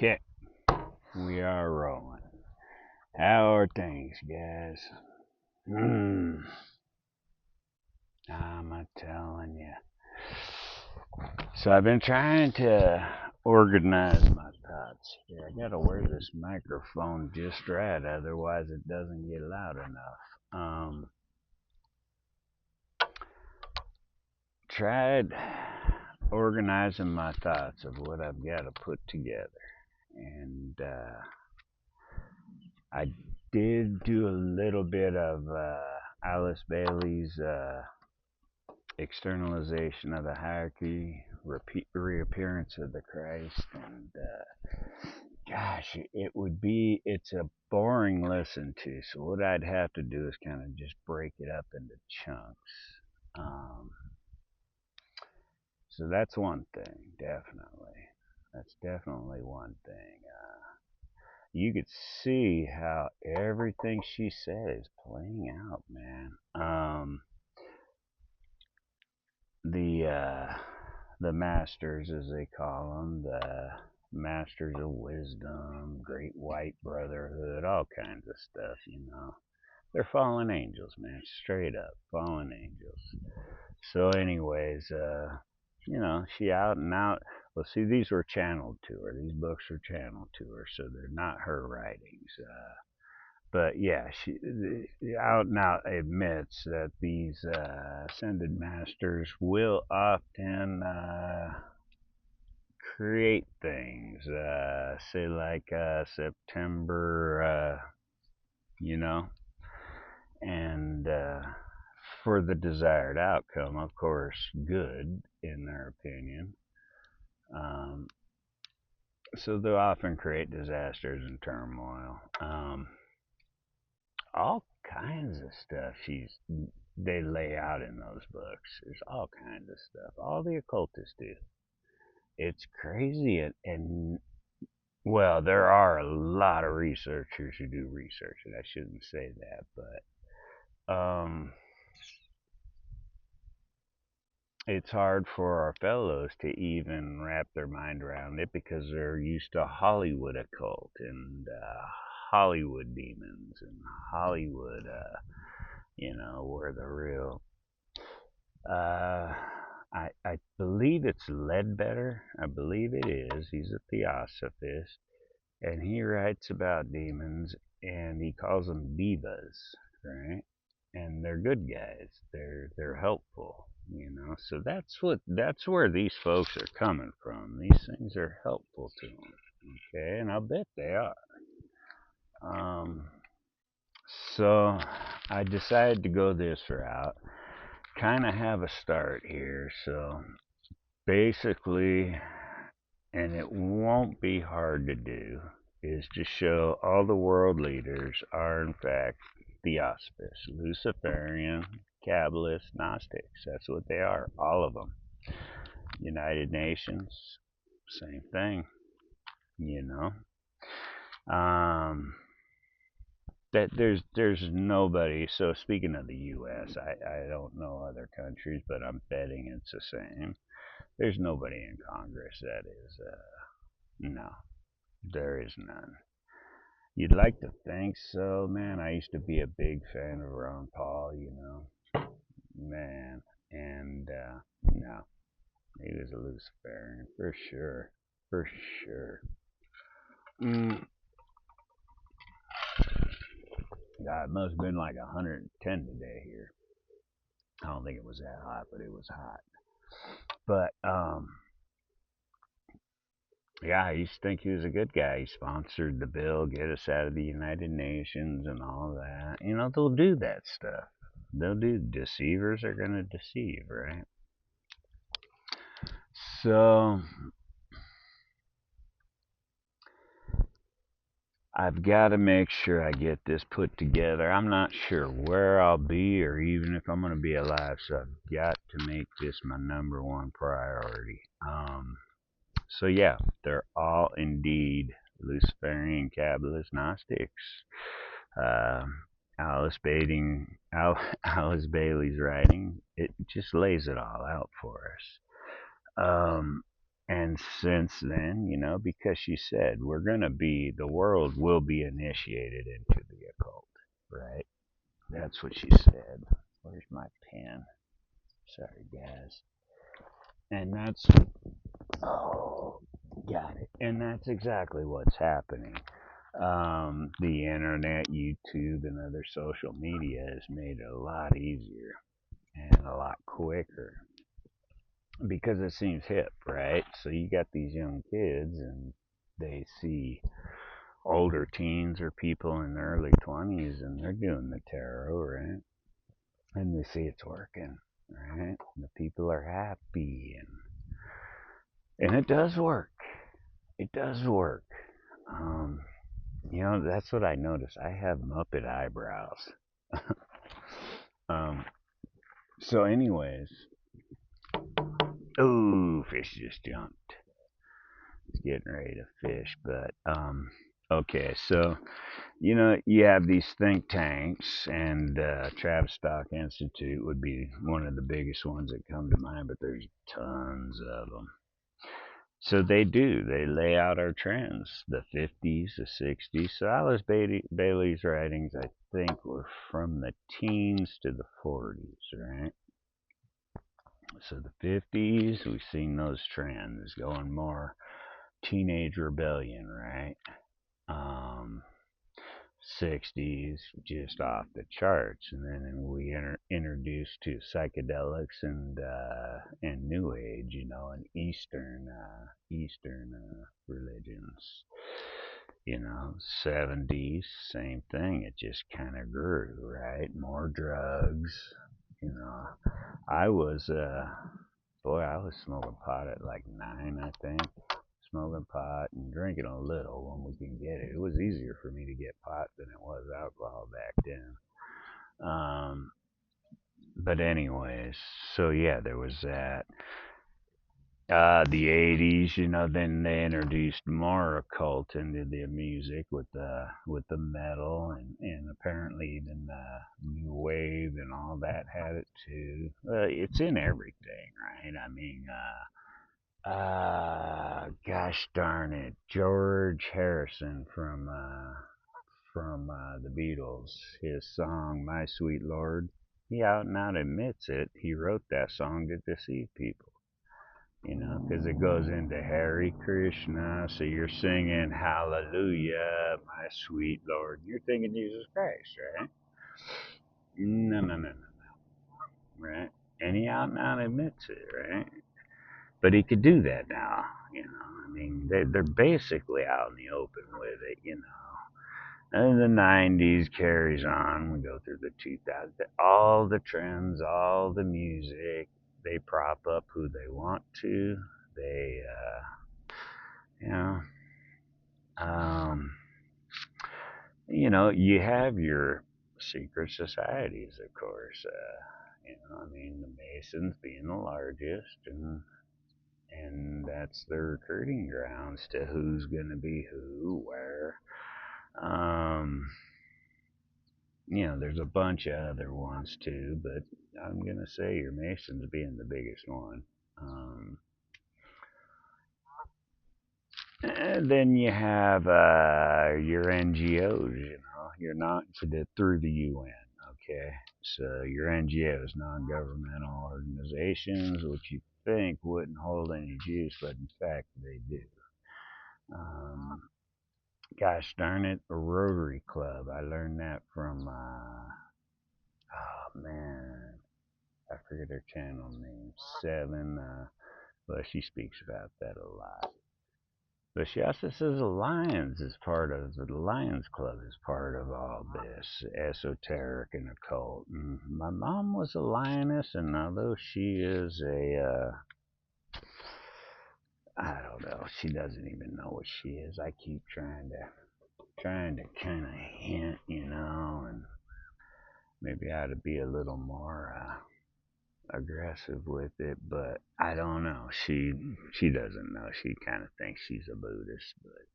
Okay, we are rolling. How are things, guys? Hmm, I'm a telling you. So I've been trying to organize my thoughts here. I gotta wear this microphone just right, otherwise it doesn't get loud enough. Tried organizing my thoughts of what I've got to put together, and I did do a little bit of Alice Bailey's externalization of the hierarchy, reappearance of the Christ, and gosh, it's a boring listen to. So what I'd have to do is kind of just break it up into chunks. Um, so that's one thing, definitely. That's definitely one thing. You could see how everything she said is playing out, man. The the masters, as they call them, the masters of wisdom, great white brotherhood, all kinds of stuff, you know. They're fallen angels, man, straight up fallen angels. So, anyways, you know, she out and out. Well, see, these were channeled to her. These books were channeled to her, so they're not her writings. But yeah, she out and out admits that these ascended masters will often create things, say like September, you know, and for the desired outcome, of course, good in their opinion. Um, so they'll often create disasters and turmoil. All kinds of stuff they lay out in those books. There's all kinds of stuff. All the occultists do. It's crazy, and well, there are a lot of researchers who do research, and I shouldn't say that, but it's hard for our fellows to even wrap their mind around it because they're used to Hollywood occult and Hollywood demons and Hollywood, you know, where the real. Uh, I believe it's Ledbetter. I believe it is. He's a theosophist, and he writes about demons, and he calls them divas, right? And they're good guys. They're helpful, you know. So that's where these folks are coming from. These things are helpful to them, okay? And I'll bet they are. Um, so I decided to go this route. Kind of have a start here. So basically, and it won't be hard to do, is to show all the world leaders are in fact Theosophists, Luciferian, Kabbalists, Gnostics. That's what they are, all of them. United Nations, same thing, you know. Um, that there's nobody. So speaking of the U.S., I don't know other countries, but I'm betting it's the same. There's nobody in Congress that is no, there is none. You'd like to think so, man. I used to be a big fan of Ron Paul, you know, man, and no, he was a Luciferian for sure. Mm, God, it must have been like 110 today here. I don't think it was that hot, but it was hot. But yeah, I used to think he was a good guy. He sponsored the bill, get us out of the United Nations and all that. You know, they'll do that stuff. They'll do. Deceivers are gonna deceive, right? So I've got to make sure I get this put together. I'm not sure where I'll be or even if I'm going to be alive, so I've got to make this my number one priority. So yeah, they're all indeed Luciferian, Kabbalist, Gnostics. Uh, Alice Bailey's writing, it just lays it all out for us. Um, And since then, because she said the world will be initiated into the occult, right? That's what she said. Where's my pen? Sorry, guys. And oh, got it. And that's exactly what's happening. The internet, YouTube, and other social media has made it a lot easier and a lot quicker because it seems hip, right? So you got these young kids and they see older teens or people in their early 20s and they're doing the tarot, right? And they see it's working, right? And the people are happy and it does work. It does work. Um, that's what I notice. I have Muppet eyebrows. um, so, anyways, oh, fish just jumped. He's getting ready to fish, but okay. So, you have these think tanks, and Tavistock Institute would be one of the biggest ones that come to mind, but there's tons of them. So they do. They lay out our trends, the 50s, the 60s. So Alice Bailey's writings, I think, were from the teens to the 40s, right? So the 50s, we've seen those trends going more teenage rebellion, right? Um, 60s, just off the charts, and then we introduced to psychedelics and New Age, and Eastern religions. 70s, same thing. It just kind of grew, right? More drugs. You know, I was I was smoking pot at like 9, I think. Smoking pot and drinking a little when we can get it. It was easier for me to get pot than it was alcohol back then. Um, but anyways, so yeah, there was that. The 80s, then they introduced more occult into the music with the metal and apparently even new wave and all that had it too. It's in everything, right? I mean, gosh darn it, George Harrison from the Beatles, his song "My Sweet Lord." He out and out admits it. He wrote that song to deceive people, because it goes into Hare Krishna. So you're singing Hallelujah, my sweet Lord. You're thinking Jesus Christ, right? No, no, no, no, right? And he out and out admits it, right? But he could do that now. I mean, they're basically out in the open with it. And the 90s carries on. We go through the 2000s. All the trends, all the music, they prop up who they want to. They, you know, um, you have your secret societies, of course. I mean, the Masons being the largest, and that's their recruiting grounds to who's going to be who, where. Um, there's a bunch of other ones too, but I'm gonna say your Masons being the biggest one. And then you have your NGOs. You're not through the UN. Okay, so your NGOs, non-governmental organizations, which you think wouldn't hold any juice, but in fact they do. Um, Gosh darn it, a Rotary Club. I learned that from oh man, I forget her channel name. Seven. Well, she speaks about that a lot. But she also says the Lions Club is part of all this esoteric and occult. And my mom was a lioness, and although she is I don't know, she doesn't even know what she is. I keep trying to kind of hint, and maybe I ought to be a little more aggressive with it, but I don't know. She doesn't know. She kind of thinks she's a Buddhist, but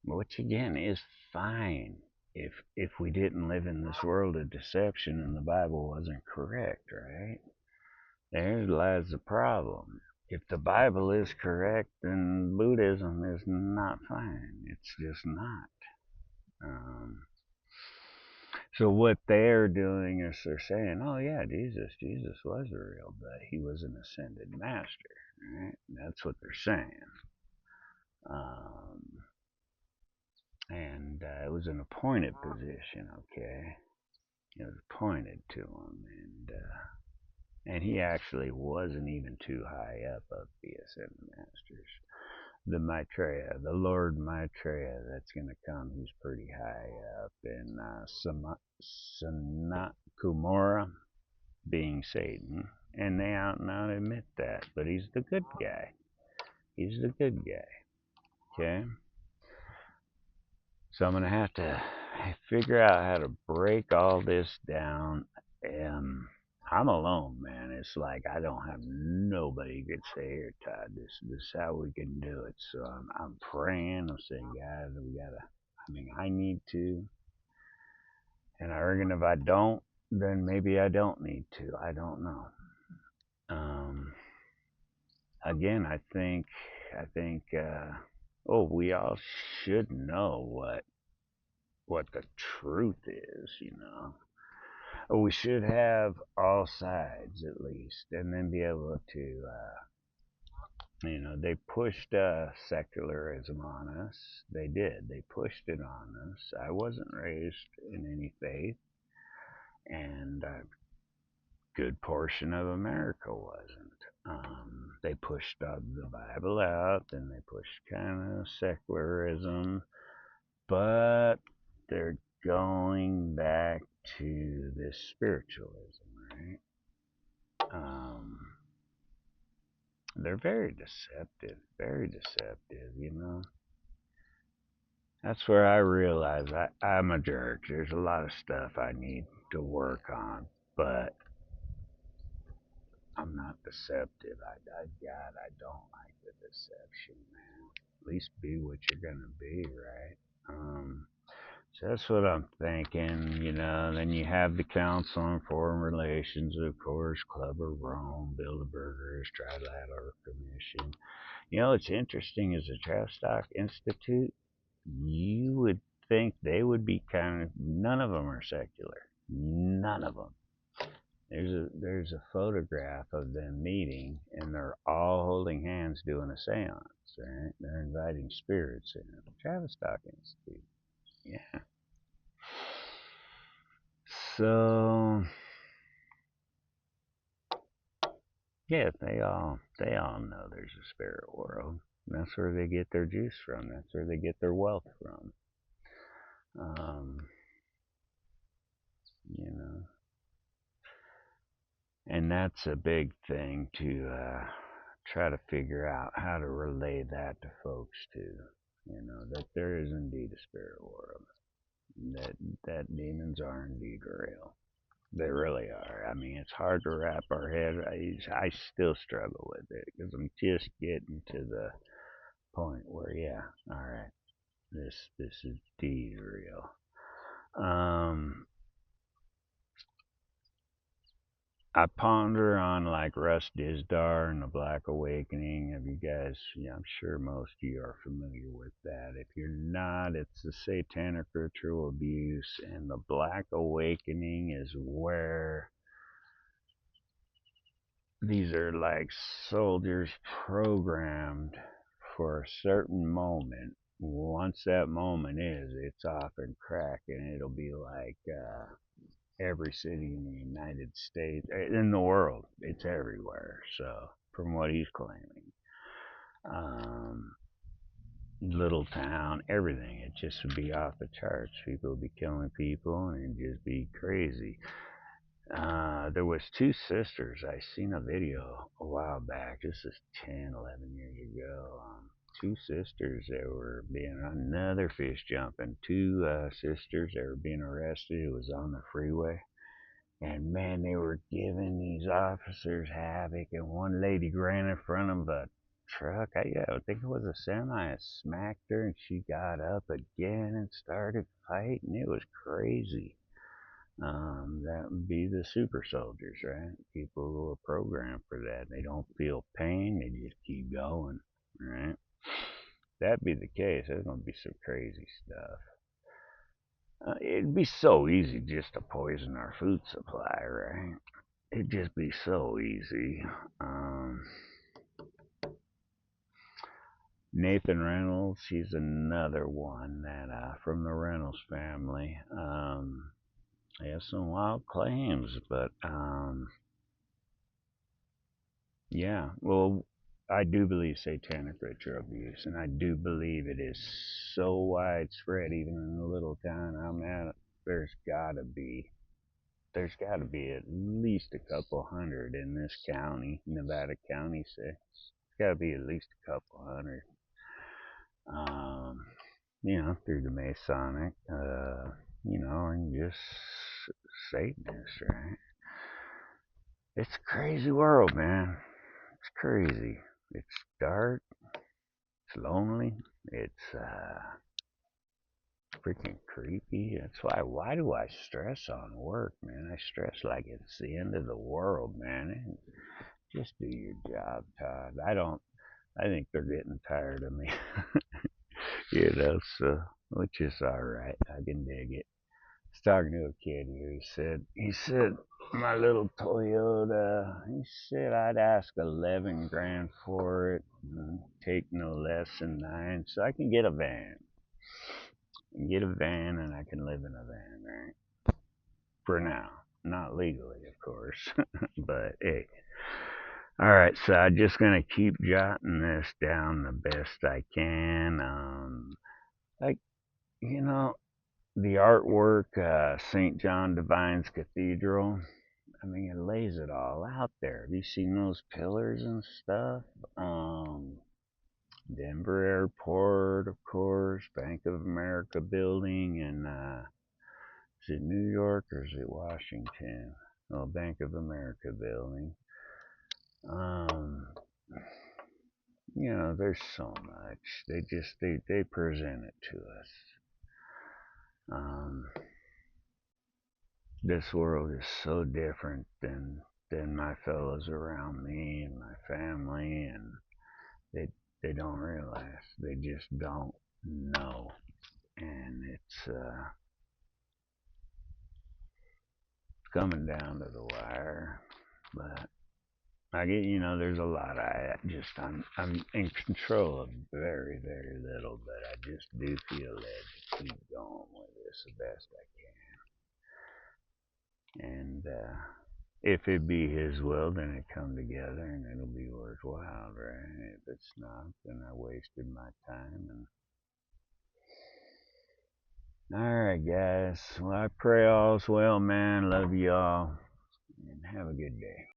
which again is fine if we didn't live in this world of deception and the Bible wasn't correct, right? There lies the problem. If the Bible is correct, then Buddhism is not fine. It's just not. Um, so what they're doing is they're saying, "Oh yeah, Jesus was real, but he was an ascended master." Right? That's what they're saying. Um, and it was an appointed position. Okay, it was appointed to him, and he actually wasn't even too high up of the ascended masters. The Maitreya, the Lord Maitreya that's going to come, he's pretty high up in Sanat Kumara, being Satan, and they out and out admit that. But he's the good guy. He's the good guy. Okay? So I'm going to have to figure out how to break all this down. And I'm alone, man. It's like I don't have nobody could say, "Here, Todd, this is how we can do it." So I'm praying. I'm saying, "God, we gotta." I mean, I need to, and I reckon if I don't, then maybe I don't need to. I don't know. Um, Again, I think. Oh, we all should know what the truth is, you know. We should have all sides at least, and then be able to, they pushed secularism on us. They did. They pushed it on us. I wasn't raised in any faith, and a good portion of America wasn't. They pushed the Bible out, and they pushed kind of secularism, but they're going back to this spiritualism, right? Um, they're very deceptive, you know. That's where I realize I'm a jerk. There's a lot of stuff I need to work on, but I'm not deceptive. God, I don't like the deception, man. At least be what you're gonna be, right? So that's what I'm thinking, you know. Then you have the Council on Foreign Relations, of course, Club of Rome, Bilderbergers, Trilateral Commission. You know, what's interesting is the Tavistock Institute. You would think they would be kind of, none of them are secular. None of them. There's a photograph of them meeting, and they're all holding hands doing a séance, right? They're inviting spirits in. Tavistock Institute. Yeah. So yeah, they all know there's a spirit world. That's where they get their juice from. That's where they get their wealth from. Um, you know, and that's a big thing to try to figure out how to relay that to folks too. You know that there is indeed a spirit world. That that demons are indeed real. They really are. I mean, it's hard to wrap our head. I still struggle with it because I'm just getting to the point where, yeah, all right, this is indeed real. Um, I ponder on like Russ Dizdar and the Black Awakening. Have you guys? Yeah, I'm sure most of you are familiar with that. If you're not, it's the satanic ritual abuse, and the Black Awakening is where these are like soldiers programmed for a certain moment. Once that moment is, it's off and crack, and it'll be like every city in the United States, in the world, it's everywhere. So, from what he's claiming, um, little town, everything, it just would be off the charts. People would be killing people, and it'd just be crazy. There was two sisters. I seen a video a while back. This is 10, 11 years ago. Two sisters that were being another fish jumping. Two sisters that were being arrested. It was on the freeway, and man, they were giving these officers havoc. And one lady ran in front of a truck. I think it was a semi. It smacked her, and she got up again and started fighting. It was crazy. That would be the super soldiers, right? People who are programmed for that. They don't feel pain, they just keep going, right? That'd be the case. There's gonna be some crazy stuff. It'd be so easy just to poison our food supply, right? It'd just be so easy. Um, Nathan Reynolds, he's another one that from the Reynolds family. He has some wild claims, but yeah. Well, I do believe satanic ritual abuse, and I do believe it is so widespread, even in the little town I'm at. There's gotta be there's got to be at least a couple hundred in this county, Nevada County, say. It's got to be at least a couple hundred. Um, through the Masonic, and just Satanists, right? It's a crazy world, man. It's crazy. It's dark. It's lonely. It's freaking creepy. That's why do I stress on work, man? I stress like it's the end of the world, man. Just do your job, Todd. I think they're getting tired of me. So, which is alright. I can dig it. I was talking to a kid here. He said, my little Toyota, he said I'd ask 11 grand for it and take no less than 9 so I can get a van. Get a van and I can live in a van, right? For now. Not legally, of course. But hey, all right, so I'm just gonna keep jotting this down the best I can. Like you know, the artwork, St. John Divine's Cathedral. I mean, it lays it all out there. Have you seen those pillars and stuff? Um, Denver Airport, of course, Bank of America building, and is it New York or is it Washington? Oh, Bank of America building. Um, there's so much. They present it to us. Um, this world is so different than my fellows around me and my family, and they they don't realize. They just don't know, and it's coming down to the wire. But I get, there's a lot. I'm in control of very, very little, but I just do feel led to keep going with this the best I can. And if it be His will, then it come together and it'll be worthwhile, right? If it's not, then I wasted my time. And all right, guys. Well, I pray all's well, man. Love y'all, and have a good day.